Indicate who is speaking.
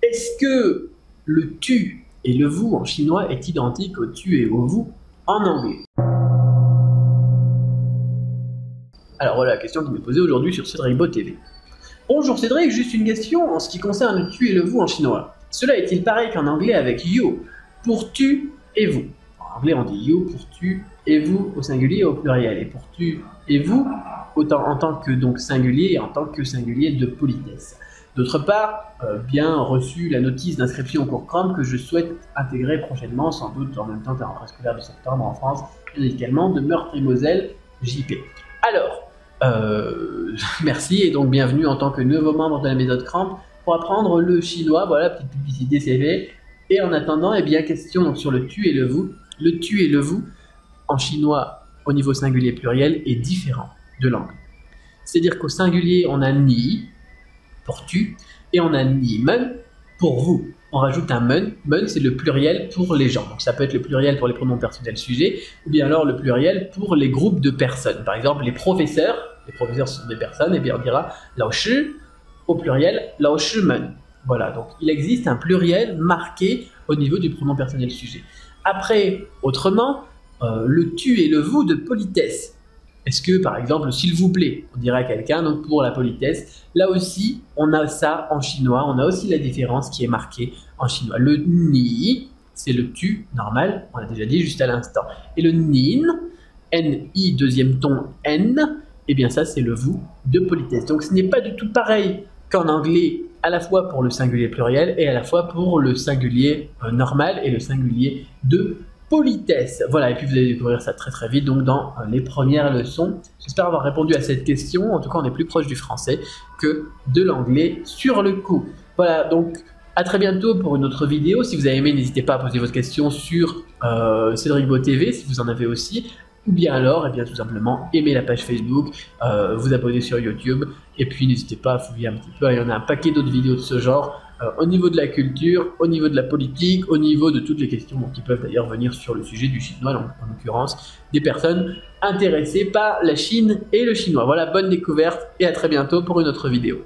Speaker 1: Est-ce que le tu et le vous en chinois est identique au tu et au vous en anglais? Alors voilà la question qui m'est posée aujourd'hui sur Cédric TV. Bonjour Cédric, juste une question en ce qui concerne le tu et le vous en chinois. Cela est-il pareil qu'en anglais avec you pour tu et vous? En anglais on dit you pour tu et vous au singulier et au pluriel. Et pour tu et vous autant en tant que donc singulier et en tant que singulier de politesse. D'autre part, bien reçu la notice d'inscription au cours Chrome que je souhaite intégrer prochainement, sans doute en même temps que la rentrée scolaire de septembre en France, et également de Meurthe-et-Moselle JP. Alors, merci et donc bienvenue en tant que nouveau membre de la méthode Cramp pour apprendre le chinois. Voilà, petite publicité CV. Et en attendant, eh bien, question donc, sur le tu et le vous. Le tu et le vous en chinois au niveau singulier pluriel est différent de l'anglais. C'est-à-dire qu'au singulier, on a ni pour tu et on a ni men pour vous. On rajoute un men. Men, c'est le pluriel pour les gens. Donc ça peut être le pluriel pour les pronoms personnels sujets ou bien alors le pluriel pour les groupes de personnes. Par exemple, les professeurs sont des personnes, et bien on dira lao shi au pluriel lao shi men. Voilà, donc il existe un pluriel marqué au niveau du pronom personnel sujet. Après, autrement, le tu et le vous de politesse. Est-ce que, par exemple, s'il vous plaît, on dirait à quelqu'un, donc pour la politesse, là aussi, on a ça en chinois, on a aussi la différence qui est marquée en chinois. Le ni, c'est le tu normal, on l'a déjà dit juste à l'instant. Et le nin, N-I, deuxième ton N, et bien ça, c'est le vous de politesse. Donc ce n'est pas du tout pareil qu'en anglais, à la fois pour le singulier pluriel et à la fois pour le singulier normal et le singulier de politesse. Voilà, et puis vous allez découvrir ça très très vite donc dans les premières leçons. J'espère avoir répondu à cette question. En tout cas, on est plus proche du français que de l'anglais sur le coup. Voilà, donc à très bientôt pour une autre vidéo. Si vous avez aimé, n'hésitez pas à poser votre question sur Cédric TV si vous en avez aussi. Ou bien alors, eh bien, tout simplement, aimer la page Facebook, vous abonner sur YouTube, et puis n'hésitez pas à fouiller un petit peu, il y en a un paquet d'autres vidéos de ce genre, au niveau de la culture, au niveau de la politique, au niveau de toutes les questions qui peuvent d'ailleurs venir sur le sujet du chinois, donc, en l'occurrence des personnes intéressées par la Chine et le chinois. Voilà, bonne découverte, et à très bientôt pour une autre vidéo.